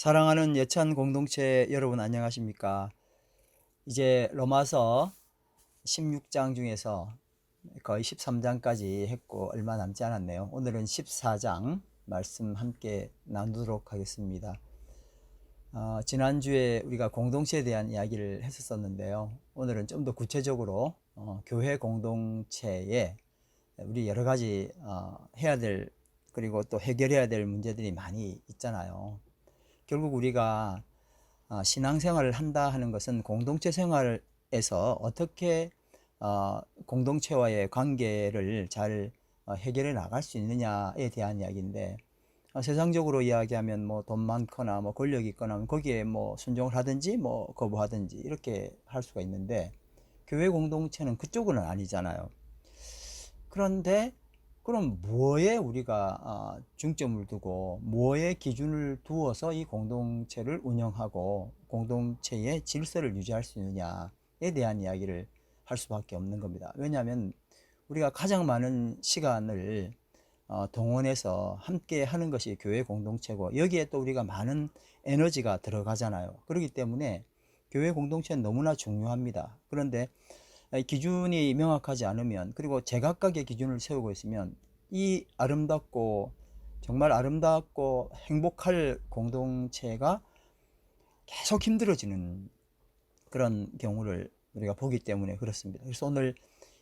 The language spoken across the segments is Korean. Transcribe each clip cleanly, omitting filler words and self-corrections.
사랑하는 예찬 공동체 여러분 안녕하십니까? 이제 로마서 16장 중에서 거의 13장까지 했고 얼마 남지 않았네요. 오늘은 14장 말씀 함께 나누도록 하겠습니다. 지난주에 우리가 공동체에 대한 이야기를 했었는데요. 오늘은 좀 더 구체적으로 교회 공동체에 우리 여러 가지 해야 될 그리고 또 해결해야 될 문제들이 많이 있잖아요. 결국 우리가 신앙생활을 한다 하는 것은 공동체 생활에서 어떻게 공동체와의 관계를 잘 해결해 나갈 수 있느냐에 대한 이야기인데, 세상적으로 이야기하면 뭐 돈 많거나 뭐 권력이 있거나 거기에 뭐 순종을 하든지 뭐 거부하든지 이렇게 할 수가 있는데, 교회 공동체는 그쪽은 아니잖아요. 그런데 그럼 뭐에 우리가 중점을 두고 뭐에 기준을 두어서 이 공동체를 운영하고 공동체의 질서를 유지할 수 있느냐에 대한 이야기를 할 수밖에 없는 겁니다. 왜냐하면 우리가 가장 많은 시간을 동원해서 함께 하는 것이 교회 공동체고, 여기에 또 우리가 많은 에너지가 들어가잖아요. 그렇기 때문에 교회 공동체는 너무나 중요합니다. 그런데 기준이 명확하지 않으면, 그리고 제각각의 기준을 세우고 있으면 이 아름답고 정말 아름답고 행복할 공동체가 계속 힘들어지는 그런 경우를 우리가 보기 때문에 그렇습니다. 그래서 오늘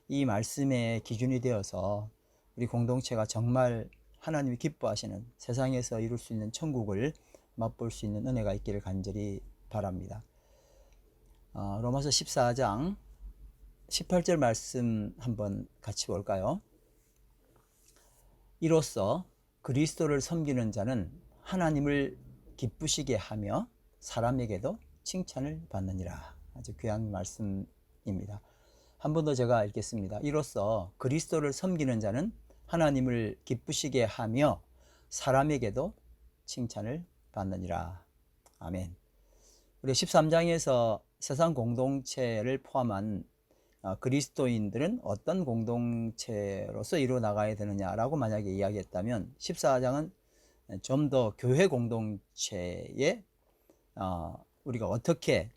이 말씀의 기준이 되어서 우리 공동체가 정말 하나님이 기뻐하시는 세상에서 이룰 수 있는 천국을 맛볼 수 있는 은혜가 있기를 간절히 바랍니다. 로마서 14장 18절 말씀 한번 같이 볼까요? 이로써 그리스도를 섬기는 자는 하나님을 기쁘시게 하며 사람에게도 칭찬을 받느니라. 아주 귀한 말씀입니다. 한 번 더 제가 읽겠습니다. 이로써 그리스도를 섬기는 자는 하나님을 기쁘시게 하며 사람에게도 칭찬을 받느니라. 아멘. 우리 13장에서 세상 공동체를 포함한 그리스도인들은 어떤 공동체로서 이루어 나가야 되느냐라고 만약에 이야기했다면, 14장은 좀 더 교회 공동체에 우리가 어떻게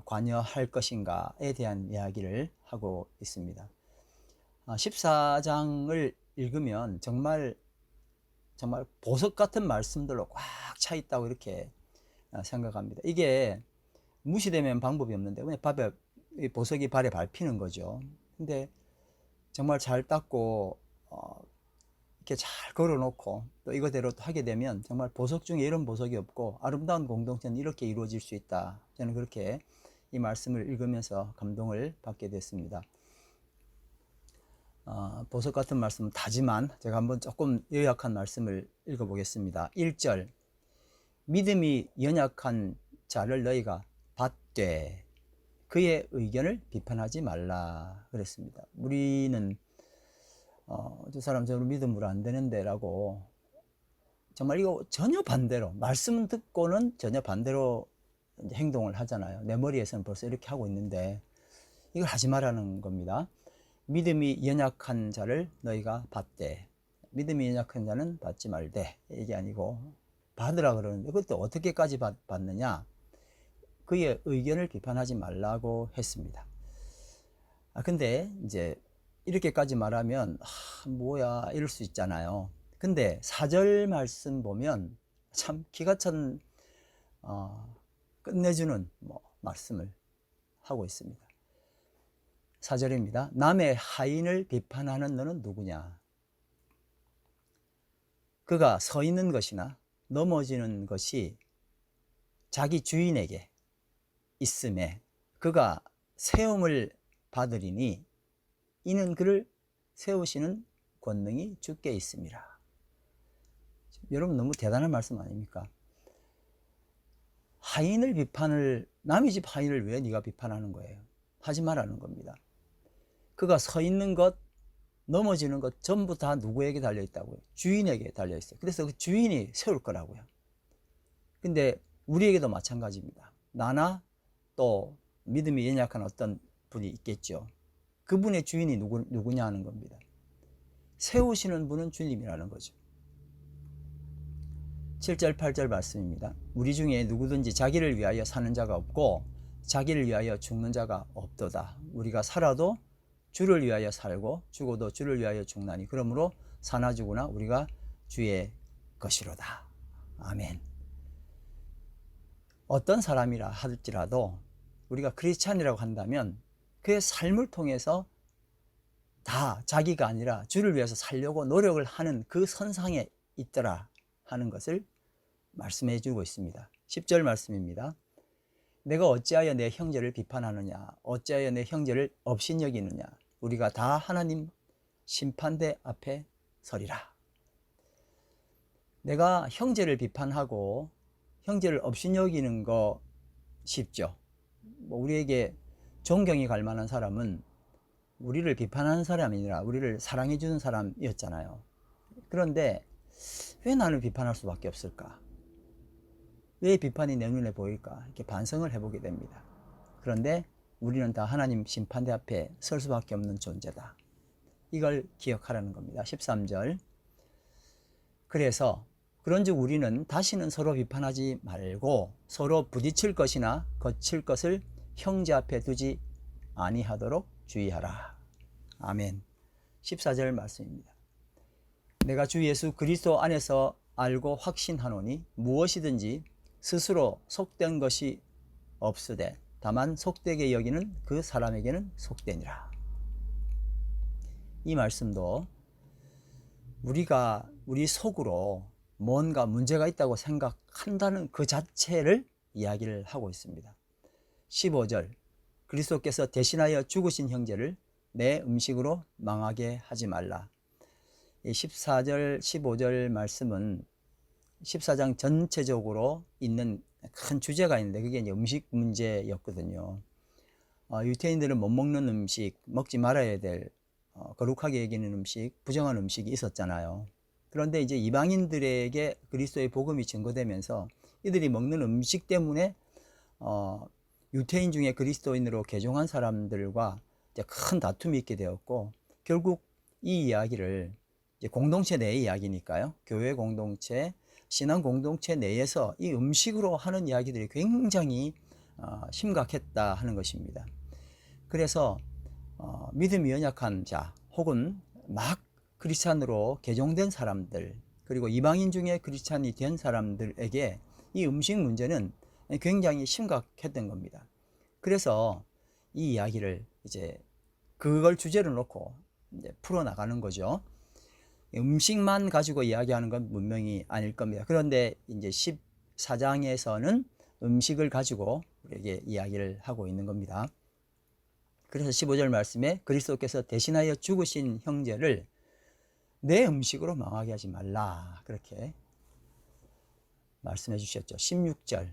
관여할 것인가에 대한 이야기를 하고 있습니다. 14장을 읽으면 정말 보석 같은 말씀들로 꽉 차 있다고 이렇게 생각합니다. 이게 무시되면 방법이 없는데 그냥 보석이 발에 밟히는 거죠. 근데 정말 잘 닦고 이렇게 잘 걸어놓고 또 이거대로 하게 되면 정말 보석 중에 이런 보석이 없고 아름다운 공동체는 이렇게 이루어질 수 있다. 저는 그렇게 이 말씀을 읽으면서 감동을 받게 됐습니다. 보석 같은 말씀은 다지만 제가 한번 조금 요약한 말씀을 읽어보겠습니다. 1절, 믿음이 연약한 자를 너희가 받되 그의 의견을 비판하지 말라 그랬습니다. 우리는 저 사람 저로 믿음으로 안 되는데 라고 정말 이거 전혀 반대로, 말씀 듣고는 전혀 반대로 행동을 하잖아요. 내 머리에서는 벌써 이렇게 하고 있는데 이걸 하지 말라는 겁니다. 믿음이 연약한 자를 너희가 받되, 믿음이 연약한 자는 받지 말되, 이게 아니고 받으라 그러는데 그것도 어떻게까지 받느냐, 그의 의견을 비판하지 말라고 했습니다. 근데 이제 이렇게까지 말하면 뭐야 이럴 수 있잖아요. 근데 4절 말씀 보면 참 기가 찬 끝내주는 말씀을 하고 있습니다. 4절입니다. 남의 하인을 비판하는 너는 누구냐? 그가 서 있는 것이나 넘어지는 것이 자기 주인에게 있음에 그가 세움을 받으리니 이는 그를 세우시는 권능이 주께 있습니다. 여러분 너무 대단한 말씀 아닙니까? 하인을 비판을, 남의 집 하인을 왜 네가 비판하는 거예요? 하지 말라는 겁니다. 그가 서 있는 것, 넘어지는 것 전부 다 누구에게 달려있다고요? 주인에게 달려있어요. 그래서 그 주인이 세울 거라고요. 근데 우리에게도 마찬가지입니다. 나나 또 믿음이 연약한 어떤 분이 있겠죠. 그분의 주인이 누구냐 하는 겁니다. 세우시는 분은 주님이라는 거죠. 7절 8절 말씀입니다. 우리 중에 누구든지 자기를 위하여 사는 자가 없고 자기를 위하여 죽는 자가 없도다. 우리가 살아도 주를 위하여 살고 죽어도 주를 위하여 죽나니 그러므로 사나 죽으나 우리가 주의 것이로다. 아멘. 어떤 사람이라 할지라도 우리가 크리스찬이라고 한다면 그의 삶을 통해서 다 자기가 아니라 주를 위해서 살려고 노력을 하는 그 선상에 있더라 하는 것을 말씀해 주고 있습니다. 10절 말씀입니다. 내가 어찌하여 내 형제를 비판하느냐, 어찌하여 내 형제를 업신여기느냐, 우리가 다 하나님 심판대 앞에 서리라. 내가 형제를 비판하고 형제를 업신여기는 거 쉽죠. 우리에게 존경이 갈 만한 사람은 우리를 비판하는 사람이 아니라 우리를 사랑해 주는 사람이었잖아요. 그런데 왜 나는 비판할 수밖에 없을까? 왜 비판이 내 눈에 보일까? 이렇게 반성을 해보게 됩니다. 그런데 우리는 다 하나님 심판대 앞에 설 수밖에 없는 존재다. 이걸 기억하라는 겁니다. 13절. 그래서 그런즉 우리는 다시는 서로 비판하지 말고 서로 부딪힐 것이나 거칠 것을 형제 앞에 두지 아니하도록 주의하라. 아멘. 14절 말씀입니다. 내가 주 예수 그리스도 안에서 알고 확신하노니 무엇이든지 스스로 속된 것이 없으되 다만 속되게 여기는 그 사람에게는 속되니라. 이 말씀도 우리가 우리 속으로 뭔가 문제가 있다고 생각한다는 그 자체를 이야기를 하고 있습니다. 15절. 그리스도께서 대신하여 죽으신 형제를 내 음식으로 망하게 하지 말라. 이 14절, 15절 말씀은 14장 전체적으로 있는 큰 주제가 있는데 그게 이제 음식 문제였거든요. 유태인들은 못 먹는 음식, 먹지 말아야 될 거룩하게 여기는 음식, 부정한 음식이 있었잖아요. 그런데 이제 이방인들에게 그리스도의 복음이 증거되면서 이들이 먹는 음식 때문에 유태인 중에 그리스도인으로 개종한 사람들과 이제 큰 다툼이 있게 되었고 결국 이 이야기를 이제 공동체 내의 이야기니까요. 교회 공동체, 신앙 공동체 내에서 이 음식으로 하는 이야기들이 굉장히 심각했다 하는 것입니다. 그래서 믿음이 연약한 자 혹은 막 크리스찬으로 개종된 사람들 그리고 이방인 중에 크리스찬이 된 사람들에게 이 음식 문제는 굉장히 심각했던 겁니다. 그래서 이 이야기를 이제 그걸 주제로 놓고 이제 풀어나가는 거죠. 음식만 가지고 이야기하는 건 분명히 아닐 겁니다. 그런데 이제 14장에서는 음식을 가지고 우리에게 이야기를 하고 있는 겁니다. 그래서 15절 말씀에 그리스도께서 대신하여 죽으신 형제를 내 음식으로 망하게 하지 말라 그렇게 말씀해 주셨죠. 16절.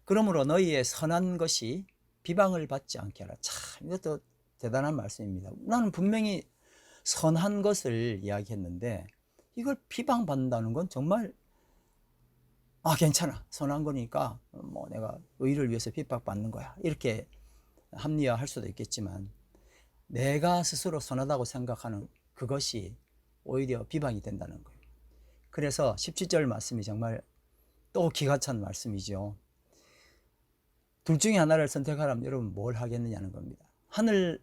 그러므로 너희의 선한 것이 비방을 받지 않게 하라. 참 이것도 대단한 말씀입니다. 나는 분명히 선한 것을 이야기했는데 이걸 비방받는다는 건 정말 괜찮아 선한 거니까 뭐 내가 의를 위해서 핍박받는 거야 이렇게 합리화할 수도 있겠지만 내가 스스로 선하다고 생각하는 그것이 오히려 비방이 된다는 거예요. 그래서 17절 말씀이 정말 또 기가 찬 말씀이죠. 둘 중에 하나를 선택하라면 여러분 뭘 하겠느냐는 겁니다. 하늘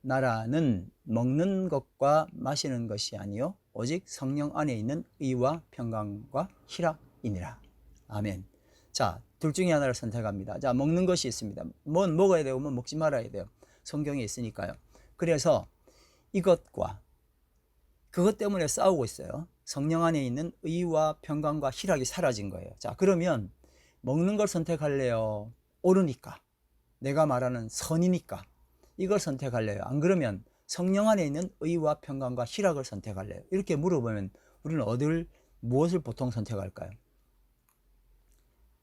나라는 먹는 것과 마시는 것이 아니요 오직 성령 안에 있는 의와 평강과 희락이니라. 아멘. 자, 둘 중에 하나를 선택합니다. 자, 먹는 것이 있습니다. 뭔 먹어야 되고 뭔 먹지 말아야 돼요. 성경에 있으니까요. 그래서 이것과 그것 때문에 싸우고 있어요. 성령 안에 있는 의와 평강과 희락이 사라진 거예요. 자, 그러면 먹는 걸 선택할래요? 옳으니까. 내가 말하는 선이니까. 이걸 선택할래요? 안 그러면 성령 안에 있는 의와 평강과 희락을 선택할래요? 이렇게 물어보면 우리는 무엇을 보통 선택할까요?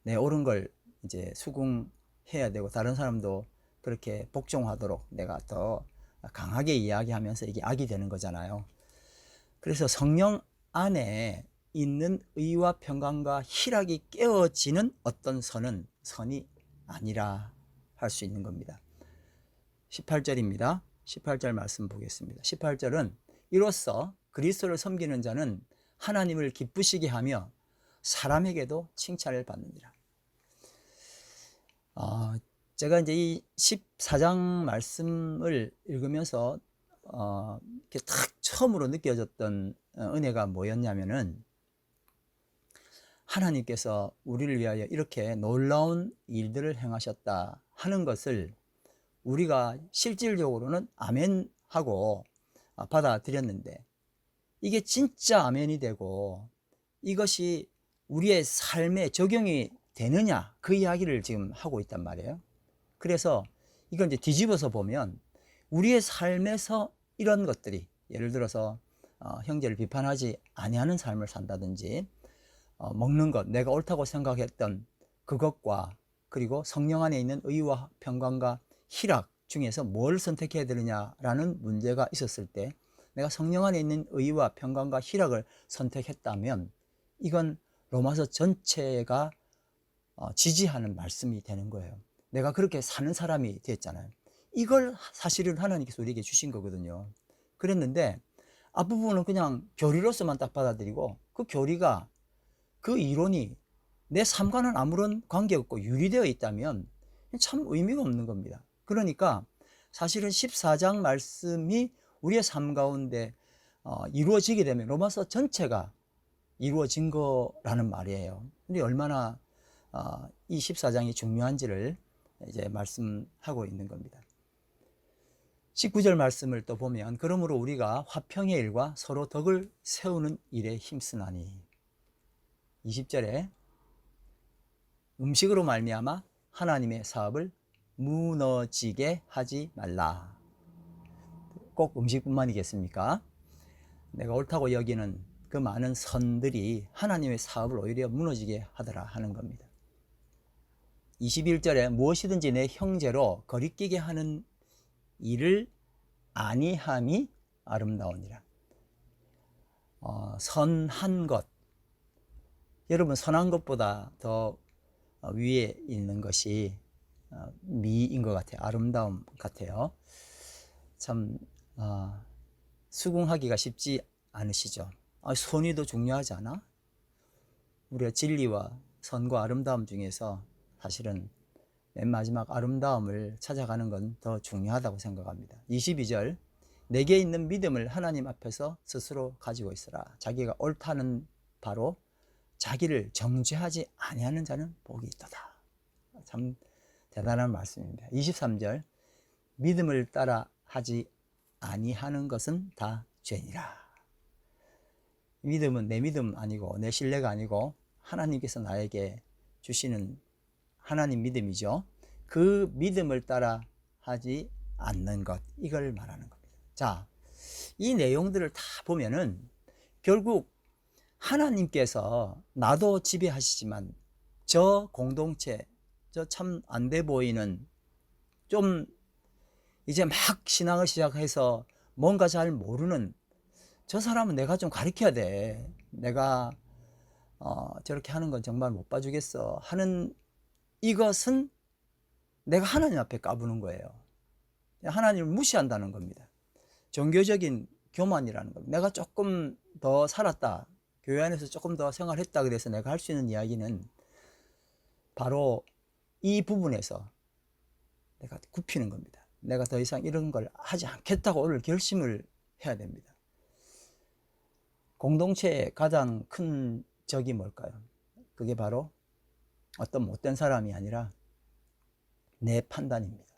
네, 옳은 걸 이제 수긍해야 되고 다른 사람도 그렇게 복종하도록 내가 더 강하게 이야기하면서 이게 악이 되는 거잖아요. 그래서 성령 안에 있는 의와 평강과 희락이 깨어지는 어떤 선이 아니라 할 수 있는 겁니다. 18절입니다. 18절 말씀 보겠습니다. 18절은 이로써 그리스도를 섬기는 자는 하나님을 기쁘시게 하며 사람에게도 칭찬을 받느니라. 제가 이제 이 14장 말씀을 읽으면서 이렇게 딱 처음으로 느껴졌던 은혜가 뭐였냐면은, 하나님께서 우리를 위하여 이렇게 놀라운 일들을 행하셨다 하는 것을 우리가 실질적으로는 아멘 하고 받아들였는데, 이게 진짜 아멘이 되고 이것이 우리의 삶에 적용이 되느냐, 그 이야기를 지금 하고 있단 말이에요. 그래서 이걸 이제 뒤집어서 보면 우리의 삶에서 이런 것들이, 예를 들어서 형제를 비판하지 아니하는 삶을 산다든지, 먹는 것, 내가 옳다고 생각했던 그것과, 그리고 성령 안에 있는 의와 평강과 희락 중에서 뭘 선택해야 되느냐라는 문제가 있었을 때, 내가 성령 안에 있는 의와 평강과 희락을 선택했다면 이건 로마서 전체가 지지하는 말씀이 되는 거예요. 내가 그렇게 사는 사람이 됐잖아요. 이걸 사실은 하나님께서 우리에게 주신 거거든요. 그랬는데 앞부분은 그냥 교리로서만 딱 받아들이고, 그 교리가, 그 이론이 내 삶과는 아무런 관계없고 유리되어 있다면 참 의미가 없는 겁니다. 그러니까 사실은 14장 말씀이 우리의 삶 가운데 이루어지게 되면 로마서 전체가 이루어진 거라는 말이에요. 근데 얼마나 이 14장이 중요한지를 이제 말씀하고 있는 겁니다. 19절 말씀을 또 보면, 그러므로 우리가 화평의 일과 서로 덕을 세우는 일에 힘쓰나니, 20절에 음식으로 말미암아 하나님의 사업을 무너지게 하지 말라. 꼭 음식뿐만이겠습니까? 내가 옳다고 여기는 그 많은 선들이 하나님의 사업을 오히려 무너지게 하더라 하는 겁니다. 21절에 무엇이든지 내 형제로 거리끼게 하는 일을 아니함이 아름다우니라. 선한 것, 여러분, 선한 것보다 더 위에 있는 것이 미인 것 같아요. 아름다움 같아요. 참 수긍하기가 쉽지 않으시죠? 선의도 중요하지 않아? 우리가 진리와 선과 아름다움 중에서 사실은 맨 마지막 아름다움을 찾아가는 건 더 중요하다고 생각합니다. 22절, 내게 있는 믿음을 하나님 앞에서 스스로 가지고 있으라. 자기가 옳다는 바로 자기를 정죄하지 아니하는 자는 복이 있도다. 참 대단한 말씀입니다. 23절, 믿음을 따라 하지 아니하는 것은 다 죄니라. 믿음은 내 믿음 아니고 내 신뢰가 아니고 하나님께서 나에게 주시는 하나님 믿음이죠. 그 믿음을 따라 하지 않는 것, 이걸 말하는 겁니다. 자, 이 내용들을 다 보면은 결국 하나님께서 나도 지배하시지만 저 공동체, 저 참 안 돼 보이는, 좀 이제 막 신앙을 시작해서 뭔가 잘 모르는 저 사람은 내가 좀 가르쳐야 돼. 내가 저렇게 하는 건 정말 못 봐주겠어 하는, 이것은 내가 하나님 앞에 까부는 거예요. 하나님을 무시한다는 겁니다. 종교적인 교만이라는 겁니다. 내가 조금 더 살았다, 교회 안에서 조금 더 생활했다 그래서 내가 할 수 있는 이야기는 바로 이 부분에서 내가 굽히는 겁니다. 내가 더 이상 이런 걸 하지 않겠다고 오늘 결심을 해야 됩니다. 공동체의 가장 큰 적이 뭘까요? 그게 바로 어떤 못된 사람이 아니라 내 판단입니다.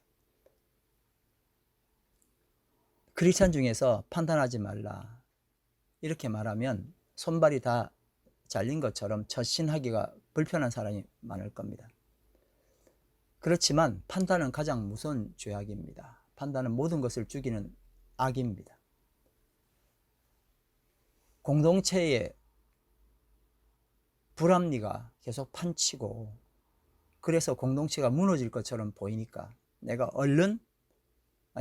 크리스찬 중에서 판단하지 말라 이렇게 말하면 손발이 다 잘린 것처럼 처신하기가 불편한 사람이 많을 겁니다. 그렇지만 판단은 가장 무서운 죄악입니다. 판단은 모든 것을 죽이는 악입니다. 공동체의 불합리가 계속 판치고, 그래서 공동체가 무너질 것처럼 보이니까 내가 얼른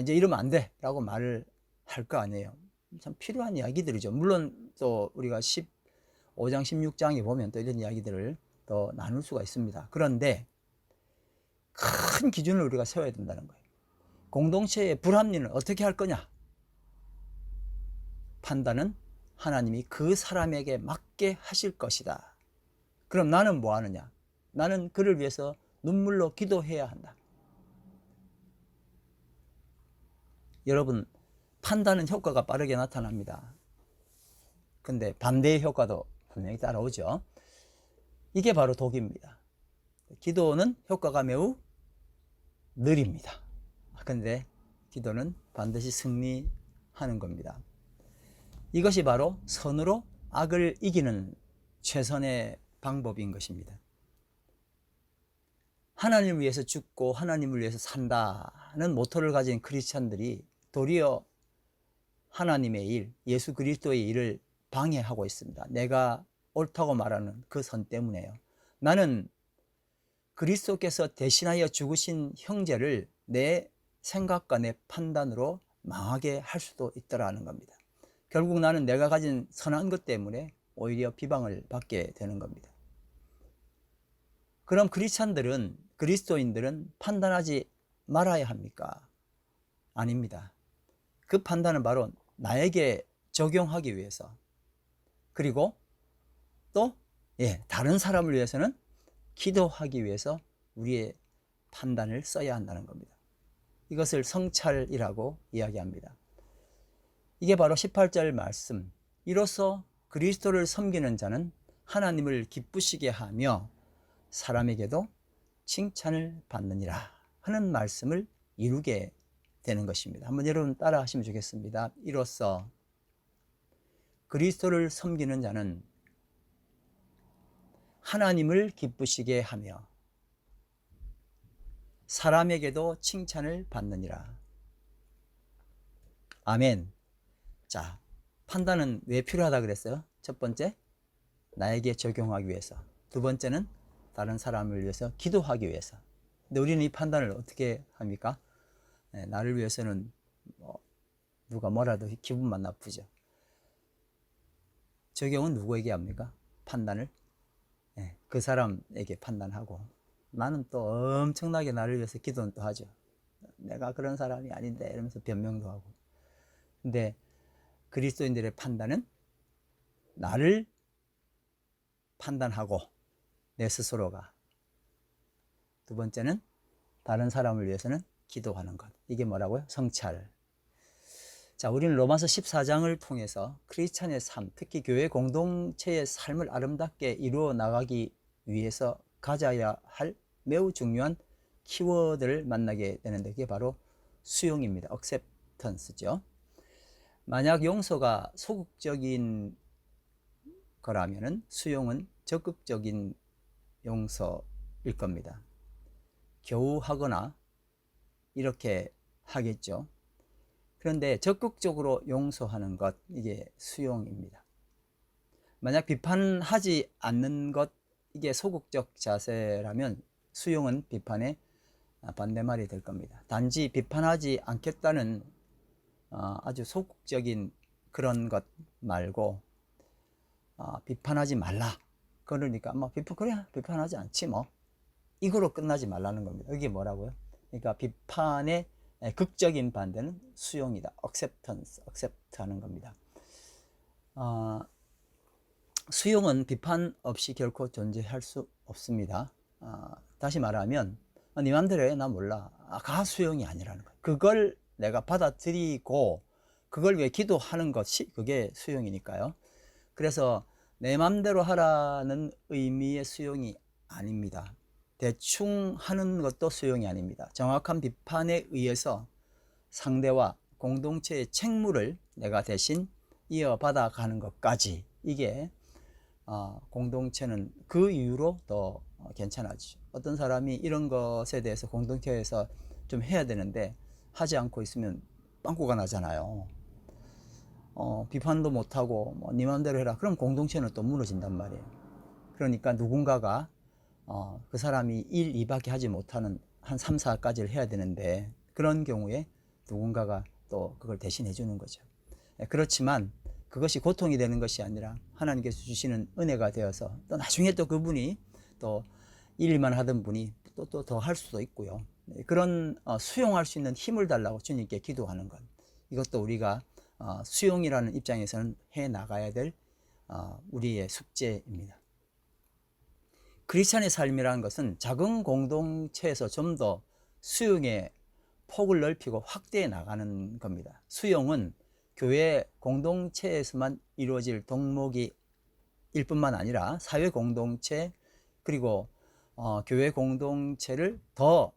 이제 이러면 안 돼 라고 말을 할 거 아니에요. 참 필요한 이야기들이죠. 물론 또 우리가 15장 16장에 보면 또 이런 이야기들을 더 나눌 수가 있습니다. 그런데 큰 기준을 우리가 세워야 된다는 거예요. 공동체의 불합리는 어떻게 할 거냐? 판단은 하나님이 그 사람에게 맞게 하실 것이다. 그럼 나는 뭐 하느냐? 나는 그를 위해서 눈물로 기도해야 한다. 여러분, 판단은 효과가 빠르게 나타납니다. 근데 반대의 효과도 분명히 따라오죠. 이게 바로 독입니다. 기도는 효과가 매우 느립니다. 근데 기도는 반드시 승리하는 겁니다. 이것이 바로 선으로 악을 이기는 최선의 방법인 것입니다. 하나님을 위해서 죽고 하나님을 위해서 산다는 모토를 가진 크리스찬들이 도리어 하나님의 일, 예수 그리스도의 일을 방해하고 있습니다. 내가 옳다고 말하는 그 선 때문에요. 나는 그리스도께서 대신하여 죽으신 형제를 내 생각과 내 판단으로 망하게 할 수도 있다라는 겁니다. 결국 나는 내가 가진 선한 것 때문에 오히려 비방을 받게 되는 겁니다. 그럼 크리스찬들은, 그리스도인들은 판단하지 말아야 합니까? 아닙니다. 그 판단은 바로 나에게 적용하기 위해서, 그리고 또 다른 사람을 위해서는 기도하기 위해서 우리의 판단을 써야 한다는 겁니다. 이것을 성찰이라고 이야기합니다. 이게 바로 18절 말씀. 이로써 그리스도를 섬기는 자는 하나님을 기쁘시게 하며 사람에게도 칭찬을 받느니라 하는 말씀을 이루게 되는 것입니다. 한번 여러분 따라 하시면 좋겠습니다. 이로써 그리스도를 섬기는 자는 하나님을 기쁘시게 하며 사람에게도 칭찬을 받느니라. 아멘. 자, 판단은 왜 필요하다 그랬어요? 첫 번째, 나에게 적용하기 위해서. 두 번째는 다른 사람을 위해서 기도하기 위해서. 근데 우리는 이 판단을 어떻게 합니까? 나를 위해서는 누가 뭐라도 기분만 나쁘죠. 적용은 누구에게 합니까? 판단을 그 사람에게 판단하고, 나는 또 엄청나게 나를 위해서 기도는 또 하죠. 내가 그런 사람이 아닌데 이러면서 변명도 하고. 근데 그리스도인들의 판단은 나를 판단하고 내 스스로가, 두 번째는 다른 사람을 위해서는 기도하는 것. 이게 뭐라고요? 성찰. 자, 우리는 로마서 14장을 통해서 크리스찬의 삶, 특히 교회 공동체의 삶을 아름답게 이루어 나가기 위해서 가져야 할 매우 중요한 키워드를 만나게 되는데, 그게 바로 수용입니다. acceptance죠. 만약 용서가 소극적인 거라면 수용은 적극적인 용서일 겁니다. 겨우 하거나 이렇게 하겠죠. 그런데 적극적으로 용서하는 것, 이게 수용입니다. 만약 비판하지 않는 것, 이게 소극적 자세라면 수용은 비판의 반대말이 될 겁니다. 단지 비판하지 않겠다는 아주 소극적인 그런 것 말고 비판하지 말라. 그러니까 그래 비판하지 않지 뭐, 이거로 끝나지 말라는 겁니다. 이게 뭐라고요? 그러니까 비판의 극적인 반대는 수용이다. acceptance, accept 하는 겁니다. 수용은 비판 없이 결코 존재할 수 없습니다. 다시 말하면 네 맘대로 해, 나 몰라. 가 수용이 아니라는 거예요. 그걸 내가 받아들이고 그걸 위해 기도하는 것이 그게 수용이니까요. 그래서 내 맘대로 하라는 의미의 수용이 아닙니다. 대충 하는 것도 수용이 아닙니다. 정확한 비판에 의해서 상대와 공동체의 책무를 내가 대신 이어받아 가는 것까지, 이게 공동체는 그 이유로 더 괜찮아지죠. 어떤 사람이 이런 것에 대해서 공동체에서 좀 해야 되는데 하지 않고 있으면 빵꾸가 나잖아요. 비판도 못하고 네 맘대로 해라. 그럼 공동체는 또 무너진단 말이에요. 그러니까 누군가가 그 사람이 1, 2밖에 하지 못하는 한 3, 4까지를 해야 되는데, 그런 경우에 누군가가 또 그걸 대신해 주는 거죠. 그렇지만 그것이 고통이 되는 것이 아니라 하나님께서 주시는 은혜가 되어서 또 나중에 또 그분이 또 일만 하던 분이 또 더 할 수도 있고요. 그런 수용할 수 있는 힘을 달라고 주님께 기도하는 것, 이것도 우리가 수용이라는 입장에서는 해 나가야 될 우리의 숙제입니다. 크리스찬의 삶이라는 것은 작은 공동체에서 좀 더 수용의 폭을 넓히고 확대해 나가는 겁니다. 수용은 교회 공동체에서만 이루어질 덕목이 일 뿐만 아니라 사회 공동체 그리고 교회 공동체를 더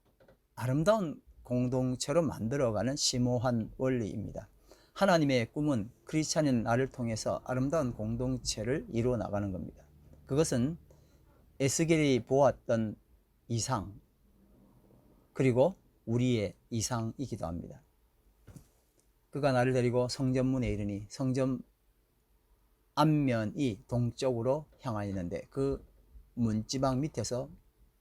아름다운 공동체로 만들어가는 심오한 원리입니다. 하나님의 꿈은 크리스찬인 나를 통해서 아름다운 공동체를 이루어 나가는 겁니다. 그것은 에스겔이 보았던 이상 그리고 우리의 이상이기도 합니다. 그가 나를 데리고 성전문에 이르니 성전 앞면이 동쪽으로 향하여 있는데 그 문지방 밑에서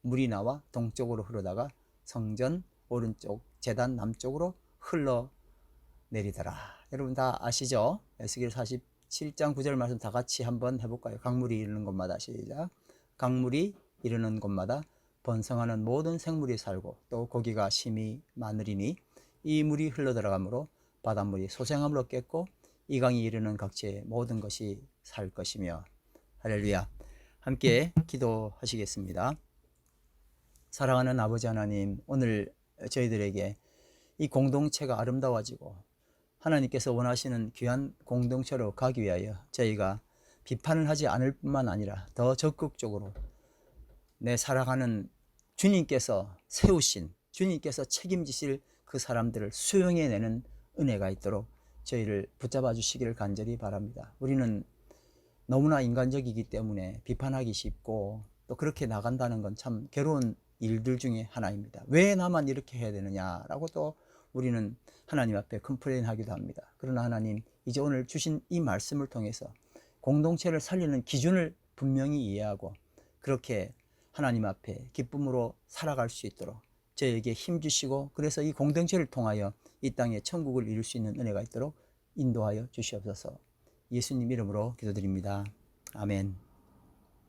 물이 나와 동쪽으로 흐르다가 성전 오른쪽 제단 남쪽으로 흘러내리더라. 여러분 다 아시죠? 에스겔 47장 9절 말씀 다 같이 한번 해볼까요? 강물이 이르는 곳마다 시작. 강물이 이르는 곳마다 번성하는 모든 생물이 살고 또 고기가 심히 많으리니 이 물이 흘러들어가므로 바닷물이 소생함을 얻겠고 이 강이 이르는 각지의 모든 것이 살 것이며. 할렐루야. 함께 기도하시겠습니다. 사랑하는 아버지 하나님, 오늘 저희들에게 이 공동체가 아름다워지고 하나님께서 원하시는 귀한 공동체로 가기 위하여 저희가 비판을 하지 않을 뿐만 아니라 더 적극적으로 내 사랑하는 주님께서 세우신, 주님께서 책임지실 그 사람들을 수용해내는 은혜가 있도록 저희를 붙잡아 주시기를 간절히 바랍니다. 우리는 너무나 인간적이기 때문에 비판하기 쉽고 또 그렇게 나간다는 건 참 괴로운 일들 중에 하나입니다. 왜 나만 이렇게 해야 되느냐라고 또 우리는 하나님 앞에 컴플레인 하기도 합니다. 그러나 하나님, 이제 오늘 주신 이 말씀을 통해서 공동체를 살리는 기준을 분명히 이해하고 그렇게 하나님 앞에 기쁨으로 살아갈 수 있도록 저에게 힘 주시고, 그래서 이 공동체를 통하여 이 땅에 천국을 이룰 수 있는 은혜가 있도록 인도하여 주시옵소서. 예수님 이름으로 기도드립니다. 아멘.